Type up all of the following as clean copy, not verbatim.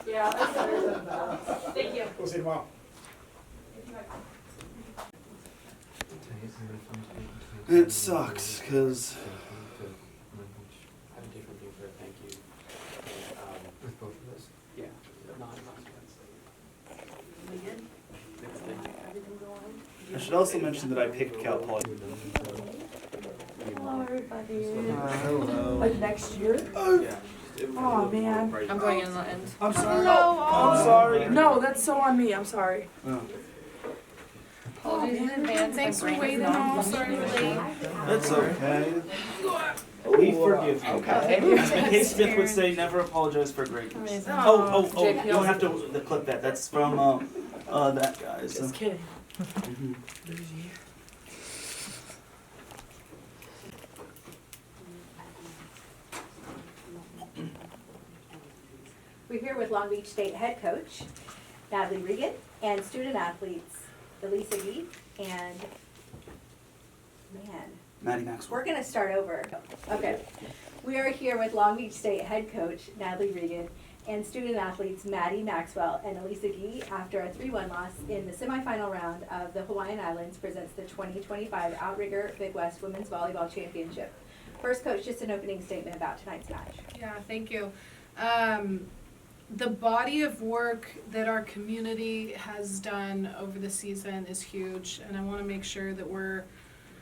Yeah, that's better. Thank you. We'll see you tomorrow. It sucks, because I have a different thing for a thank you. With both of us? Yeah. Not We good? Everything go on? I should also mention that I picked Cal Poly. Hello, everybody. Hello. Like next year? Yeah. Oh, man. I'm going in the end. I'm sorry. Hello. I'm sorry. No, that's so on me. I'm sorry. Oh. Apologies in advance. Thanks for My brain waiting. is not Oh, sorry for late. That's okay. We forgive you. Okay. Case Smith would say, never apologize for greatness. Amazing. Oh, JP you don't have to clip that. That's from that guy. So. Just kidding. Mhm. We're here with Long Beach State head coach, Natalie Reagan, and student athletes, Elise and, Madi Maxwell. we're gonna start over. Okay. We are here with Long Beach State head coach, Natalie Reagan, and student athletes, Madi Maxwell and Elise after a 3-1 loss in the semifinal round of the Hawaiian Islands presents the 2025 Outrigger Big West Women's Volleyball Championship. First, coach, just an opening statement about tonight's match. Yeah, thank you. The body of work that our community has done over the season is huge, and I want to make sure that we're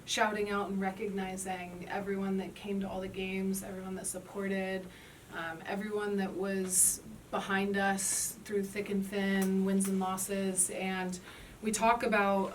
shouting out and recognizing everyone that came to all the games, everyone that supported, everyone that was behind us through thick and thin, wins and losses, and we talk about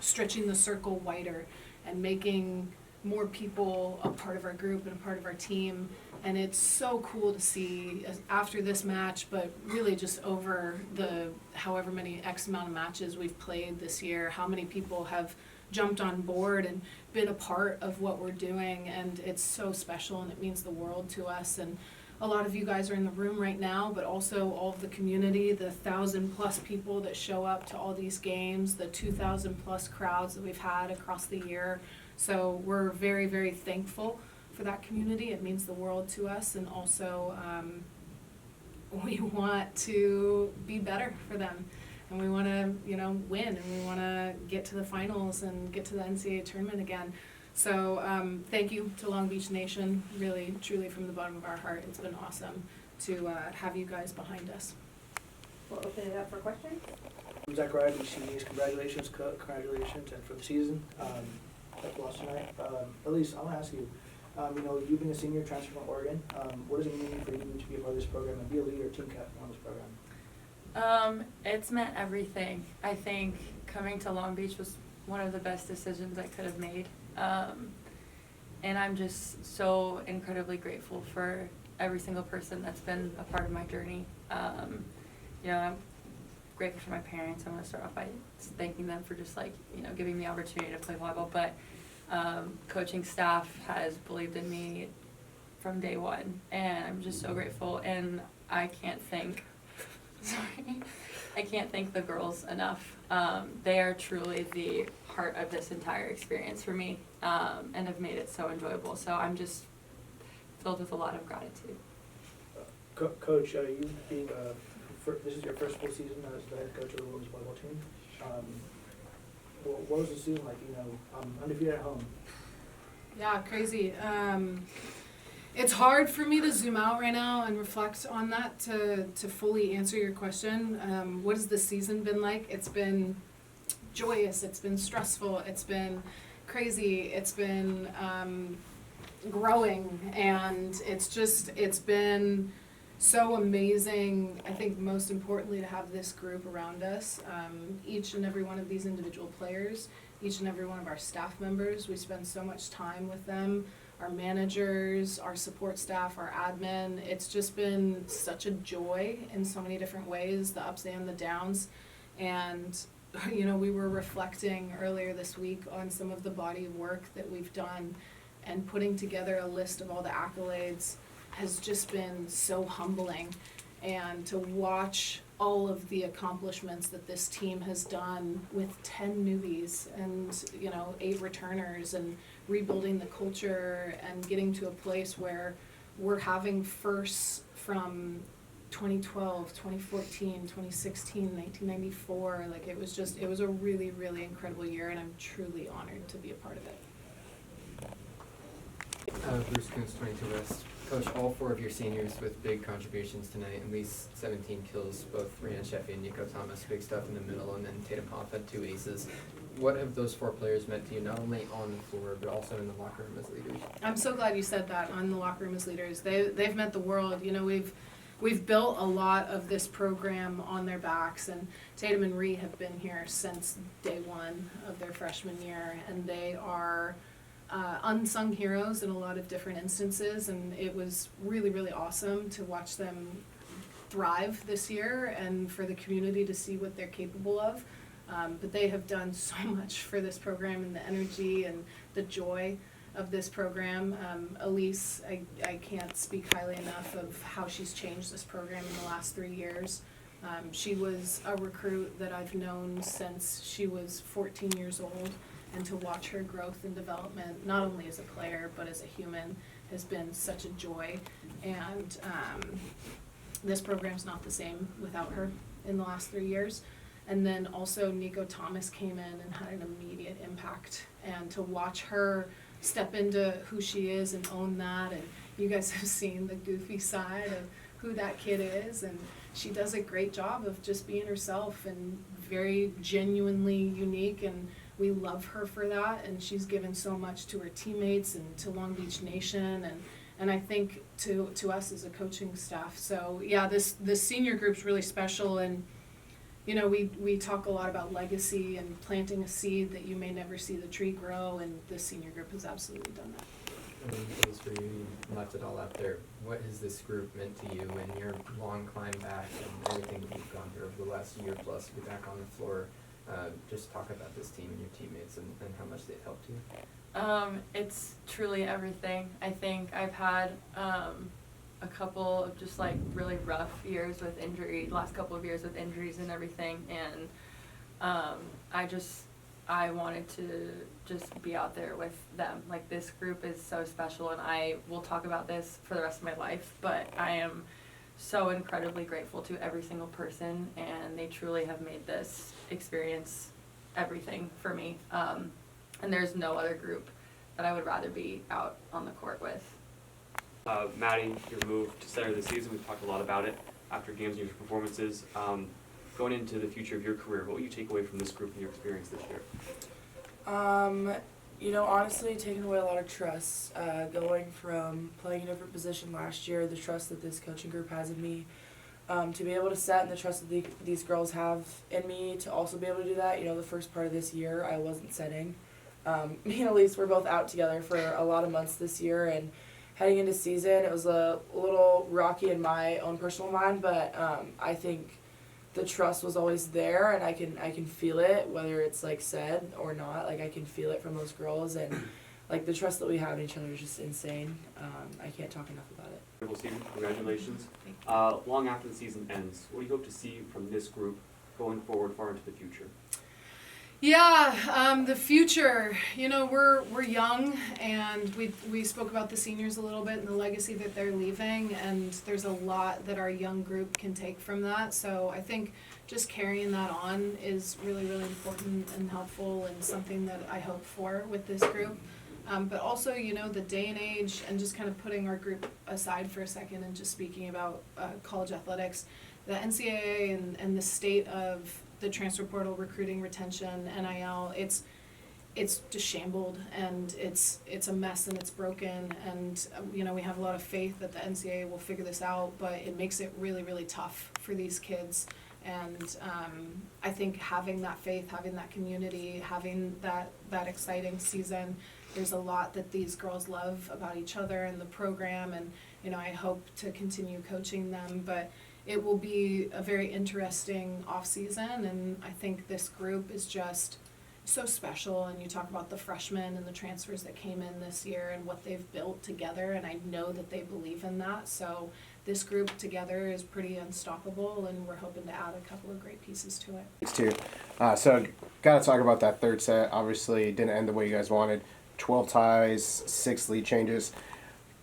stretching the circle wider and making more people a part of our group and a part of our team. And it's so cool to see after this match, but really just over the however many X amount of matches we've played this year, how many people have jumped on board and been a part of what we're doing. And it's so special and it means the world to us. And a lot of you guys are in the room right now, but also all of the community, the 1,000+ people that show up to all these games, the 2,000+ crowds that we've had across the year. So we're very, very thankful for that community. It means the world to us, and also we want to be better for them, and we want to, win, and we want to get to the finals and get to the NCAA tournament again. So thank you to Long Beach Nation, really, truly from the bottom of our heart. It's been awesome to have you guys behind us. We'll open it up for questions. I'm Zach Ryan, BCS. Congratulations, congratulations, and for the season. That lost tonight. Elise, I want to ask you, you being a senior transfer from Oregon, what does it mean for you to be a part of this program and be a leader, team captain on this program? It's meant everything. I think coming to Long Beach was one of the best decisions I could have made. And I'm just so incredibly grateful for every single person that's been a part of my journey. I'm grateful for my parents. I want to start off by thanking them for just giving me the opportunity to play volleyball. But coaching staff has believed in me from day one, and I'm just so grateful. And I can't thank the girls enough. They are truly the heart of this entire experience for me, and have made it so enjoyable. So I'm just filled with a lot of gratitude. Coach, you being this is your first full season as the head coach of the women's volleyball team. What was the season like? Undefeated at home. Yeah, crazy. It's hard for me to zoom out right now and reflect on that to fully answer your question. What has the season been like? It's been joyous. It's been stressful. It's been crazy. It's been growing, and it's been so amazing. I think most importantly to have this group around us, each and every one of these individual players, each and every one of our staff members. We spend so much time with them, our managers, our support staff, our admin. It's just been such a joy in so many different ways, the ups and the downs. And we were reflecting earlier this week on some of the body of work that we've done, and putting together a list of all the accolades has just been so humbling. And to watch all of the accomplishments that this team has done with 10 newbies and 8 returners, and rebuilding the culture and getting to a place where we're having firsts from 2012, 2014, 2016, 1994. Like it was a really, really incredible year, and I'm truly honored to be a part of it. Bruce Kuntz, 22 West. Coach, all 4 of your seniors with big contributions tonight, at least 17 kills, both Rhiannon Sheffy and Nico Thomas, big stuff in the middle, and then Tatum Hoff had 2 aces. What have those 4 players meant to you, not only on the floor, but also in the locker room as leaders? I'm so glad you said that, on the locker room as leaders. They've meant the world. You know, we've built a lot of this program on their backs, and Tatum and Rhee have been here since day 1 of their freshman year, and they are unsung heroes in a lot of different instances, and it was really, really awesome to watch them thrive this year and for the community to see what they're capable of. But they have done so much for this program, and the energy and the joy of this program. Elise, I can't speak highly enough of how she's changed this program in the last 3 years. She was a recruit that I've known since she was 14 years old, and to watch her growth and development, not only as a player, but as a human, has been such a joy. And this program's not the same without her in the last 3 years. And then also Nico Thomas came in and had an immediate impact. And to watch her step into who she is and own that, and you guys have seen the goofy side of who that kid is, and she does a great job of just being herself and very genuinely unique, and we love her for that, and she's given so much to her teammates and to Long Beach Nation, and I think to us as a coaching staff. So yeah, this senior group's really special, and you know, we talk a lot about legacy and planting a seed that you may never see the tree grow, and this senior group has absolutely done that. I mean, Elise, for you, you left it all out there. What has this group meant to you in your long climb back and everything that you've gone through over the last year plus to be back on the floor? Just talk about this team and your teammates and how much they've helped you. It's truly everything. I think I've had a couple of just like really rough years with injury, last couple of years with injuries and everything, and I wanted to just be out there with them. Like, this group is so special, and I will talk about this for the rest of my life, but I am so incredibly grateful to every single person, and they truly have made this experience everything for me. And there's no other group that I would rather be out on the court with. Madi, your move to center of the season, we've talked a lot about it after games and your performances. Going into the future of your career, what will you take away from this group and your experience this year? You know, honestly, taking away a lot of trust. Going from playing a different position last year, the trust that this coaching group has in me, to be able to set, and the trust that these girls have in me to also be able to do that. You know, the first part of this year, I wasn't setting. Me and Elise were both out together for a lot of months this year, and heading into season, it was a little rocky in my own personal mind, but I think the trust was always there, and I can feel it, whether it's like said or not. Like, I can feel it from those girls, and like the trust that we have in each other is just insane. I can't talk enough about it. Incredible season, congratulations. Long after the season ends, what do you hope to see from this group going forward far into the future? Yeah, the future. You know, we're young, and we spoke about the seniors a little bit and the legacy that they're leaving, and there's a lot that our young group can take from that. So I think just carrying that on is really, really important and helpful, and something that I hope for with this group. But also, you know, the day and age, and just kind of putting our group aside for a second and just speaking about college athletics, the NCAA and the state of the transfer portal, recruiting, retention, NIL, it's just shambled, and it's a mess, and it's broken, and you know, we have a lot of faith that the NCAA will figure this out, but it makes it really, really tough for these kids. And I think having that faith, having that community, having that exciting season, there's a lot that these girls love about each other and the program, and you know, I hope to continue coaching them, but it will be a very interesting off season, and I think this group is just so special. And you talk about the freshmen and the transfers that came in this year and what they've built together, and I know that they believe in that. So this group together is pretty unstoppable, and we're hoping to add a couple of great pieces to it. Thanks, too. So got to talk about that third set. Obviously, didn't end the way you guys wanted. 12 ties, 6 lead changes.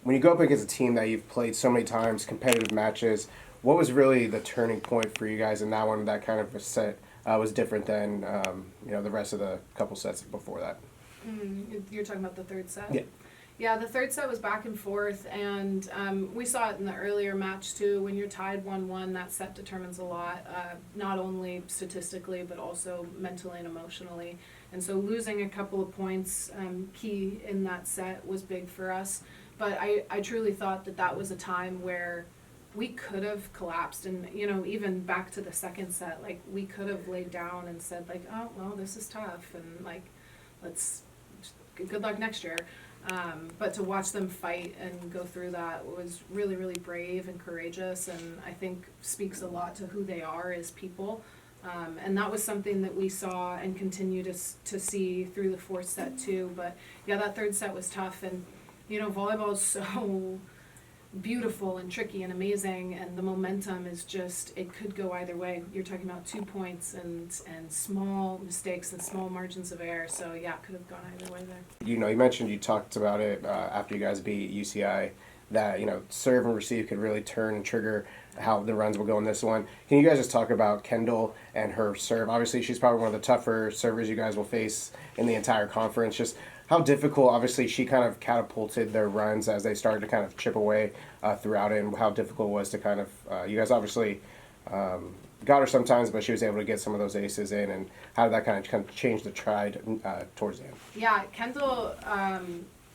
when you go up against a team that you've played so many times, competitive matches, what was really the turning point for you guys in that one? That kind of a set was different than the rest of the couple sets before that. You're talking about the third set? Yeah. Yeah, the third set was back and forth, and we saw it in the earlier match too. When you're tied 1-1, that set determines a lot, not only statistically but also mentally and emotionally. And so losing a couple of points key in that set was big for us. But I truly thought that was a time where we could have collapsed, and even back to the second set, like we could have laid down and said like, oh well, this is tough, and like let's good luck next year. But to watch them fight and go through that was really, really brave and courageous, and I think speaks a lot to who they are as people. And that was something that we saw and continue to see through the fourth set too. But yeah, that third set was tough, and volleyball is so beautiful and tricky and amazing, and the momentum is just, it could go either way. You're talking about 2 points and small mistakes and small margins of error, so yeah, it could have gone either way there. You mentioned, you talked about it after you guys beat UCI, that serve and receive could really turn and trigger how the runs will go in this one. Can you guys just talk about Kendall and her serve? Obviously she's probably one of the tougher servers you guys will face in the entire conference. Just how difficult, obviously she kind of catapulted their runs as they started to kind of chip away throughout it, and how difficult it was to kind of, you guys obviously got her sometimes, but she was able to get some of those aces in, and how did that kind of change the tide towards the end? Yeah, Kendall,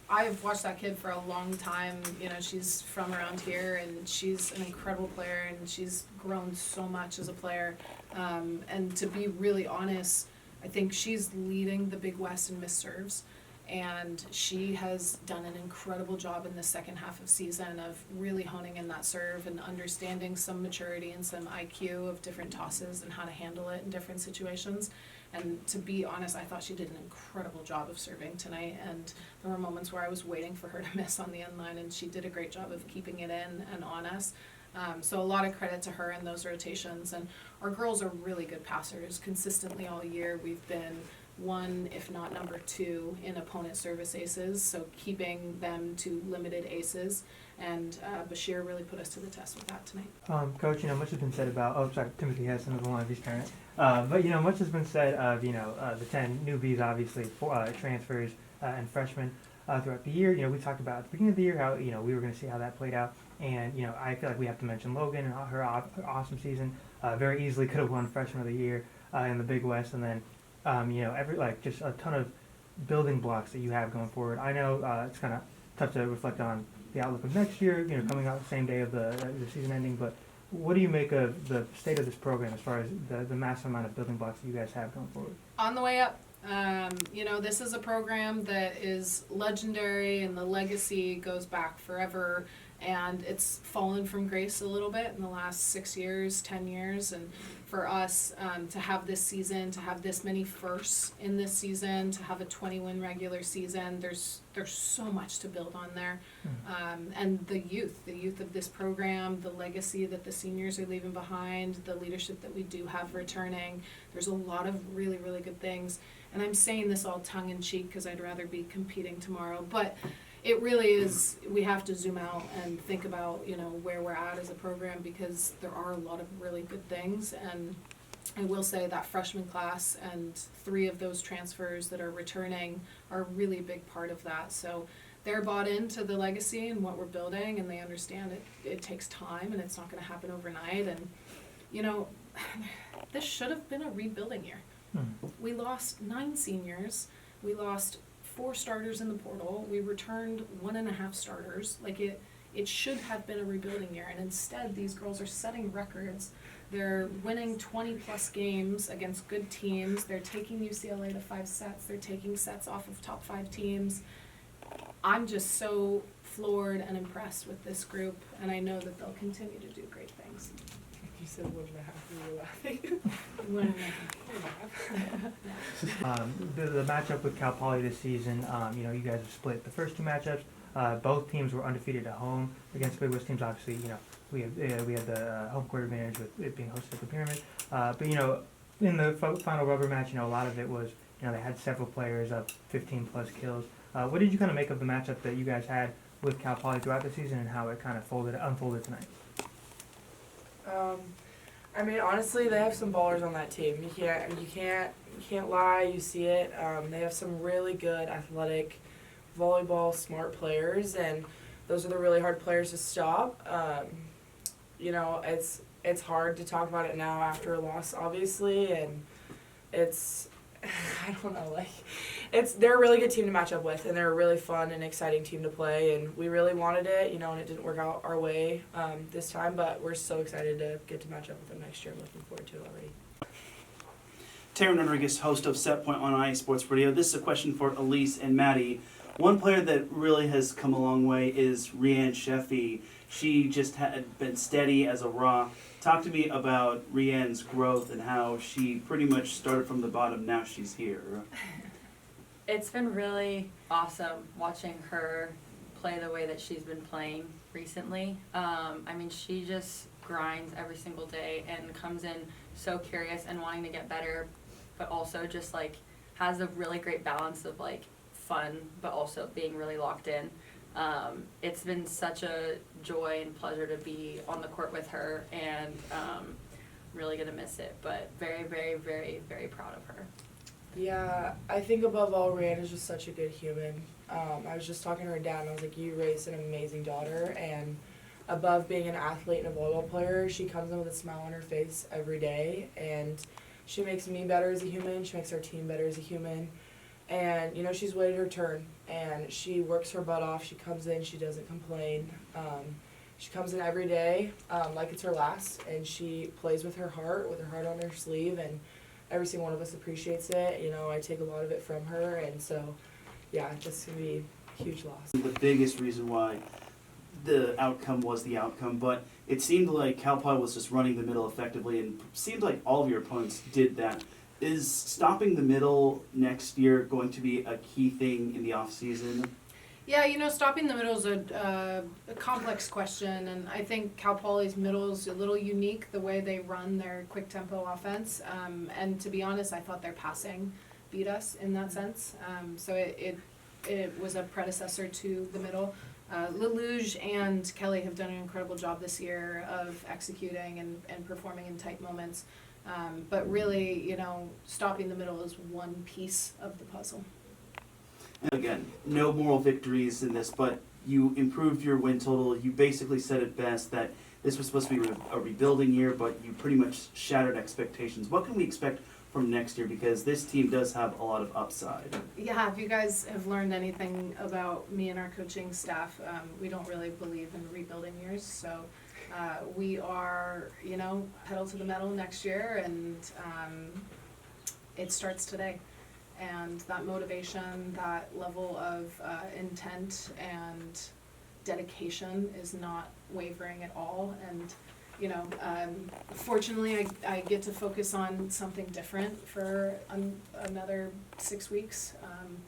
I've watched that kid for a long time. She's from around here, and she's an incredible player, and she's grown so much as a player. And to be really honest, I think she's leading the Big West in missed serves. And she has done an incredible job in the second half of season of really honing in that serve and understanding some maturity and some IQ of different tosses and how to handle it in different situations. And to be honest, I thought she did an incredible job of serving tonight, and there were moments where I was waiting for her to miss on the end line, and she did a great job of keeping it in and on us. So a lot of credit to her in those rotations, and our girls are really good passers. Consistently all year we've been one, if not number 2, in opponent service aces, so keeping them to limited aces, and Bashir really put us to the test with that tonight. Coach, much has been said about, Timothy has another one of these parents, but much has been said of, the 10 newbies, obviously, transfers and freshmen throughout the year. We talked about at the beginning of the year how, we were going to see how that played out, and, I feel like we have to mention Logan and her awesome season. Very easily could have won Freshman of the Year in the Big West, and then just a ton of building blocks that you have going forward. I know it's kind of tough to reflect on the outlook of next year, coming out the same day of the season ending, but what do you make of the state of this program as far as the massive amount of building blocks that you guys have going forward? On the way up. This is a program that is legendary, and the legacy goes back forever, and it's fallen from grace a little bit in the last 6 years, 10 years, and for us to have this season, to have this many firsts in this season, to have a 20-win regular season, there's so much to build on there. And the youth of this program, the legacy that the seniors are leaving behind, the leadership that we do have returning, there's a lot of really, really good things. And I'm saying this all tongue-in-cheek because I'd rather be competing tomorrow, but it really is, we have to zoom out and think about, where we're at as a program, because there are a lot of really good things. And I will say that freshman class and 3 of those transfers that are returning are a really big part of that. So they're bought into the legacy and what we're building, and they understand it takes time and it's not going to happen overnight. And, this should have been a rebuilding year. We lost 9 seniors. We lost 4 starters in the portal. We returned 1.5 starters. It should have been a rebuilding year, and instead these girls are setting records. They're winning 20+ games against good teams. They're taking UCLA to 5 sets. They're taking sets off of top 5 teams. I'm just so floored and impressed with this group, and I know that they'll continue to do great things. You said 1.5, you were laughing. 1.5. The matchup with Cal Poly this season, you guys have split the first 2 matchups. Both teams were undefeated at home against Big West teams. Obviously, we had the home court advantage with it being hosted at the Pyramid. But in the final rubber match, a lot of it was, they had several players up 15+ kills. What did you kind of make of the matchup that you guys had with Cal Poly throughout the season and how it kind of unfolded tonight? I mean, honestly, they have some ballers on that team. You can't lie. You see it. They have some really good athletic, volleyball smart players, and those are the really hard players to stop. You know, it's hard to talk about it now after a loss, obviously, and it's I don't know, like they're a really good team to match up with, and they're a really fun and exciting team to play, and we really wanted it, you know, and it didn't work out our way this time, but we're so excited to get to match up with them next year. I'm looking forward to it already. Taryn Rodriguez, host of Set Point on IA Sports Radio. This is a question for Elise and Madi. One player that really has come a long way is Reagan Sheffy. She just had been steady as a rock. Talk to me about Reagan's growth and how she pretty much started from the bottom. Now she's here. It's been really awesome watching her play the way that she's been playing recently. I mean, she just grinds every single day and comes in so curious and wanting to get better, but also just like has a really great balance of like fun, but also being really locked in. It's been such a joy and pleasure to be on the court with her, and really gonna miss it, but very, very, very, very proud of her. Yeah, I think above all, Reagan is just such a good human. I was just talking to her dad, and I was like, you raised an amazing daughter, and above being an athlete and a volleyball player, she comes in with a smile on her face every day, and she makes me better as a human, she makes our team better as a human, and, you know, she's waited her turn, and she works her butt off, she comes in, she doesn't complain. She comes in every day like it's her last, and she plays with her heart on her sleeve, and every single one of us appreciates it. You know, I take a lot of it from her, and so, yeah, this can be a huge loss. The biggest reason why the outcome was the outcome, but it seemed like Cal Poly was just running the middle effectively, and it seemed like all of your opponents did that. Is stopping the middle next year going to be a key thing in the off season? Yeah, you know, stopping the middle is a complex question, and I think Cal Poly's middle is a little unique, the way they run their quick tempo offense. And to be honest, I thought their passing beat us in that sense. So it was a predecessor to the middle. Lelouge and Kelly have done an incredible job this year of executing and performing in tight moments. But really, you know, stopping the middle is one piece of the puzzle. And again, no moral victories in this, but you improved your win total. You basically said it best that this was supposed to be a rebuilding year, but you pretty much shattered expectations. What can we expect from next year? Because this team does have a lot of upside. Yeah, if you guys have learned anything about me and our coaching staff, we don't really believe in rebuilding years. So we are, you know, pedal to the metal next year, and it starts today. And that motivation, that level of intent and dedication is not wavering at all. And, you know, fortunately I get to focus on something different for another 6 weeks.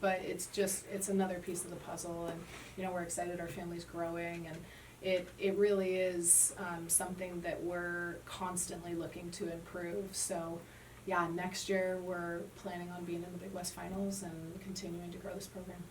But it's another piece of the puzzle, and, you know, we're excited our family's growing, and it really is something that we're constantly looking to improve. So, yeah, next year we're planning on being in the Big West Finals and continuing to grow this program.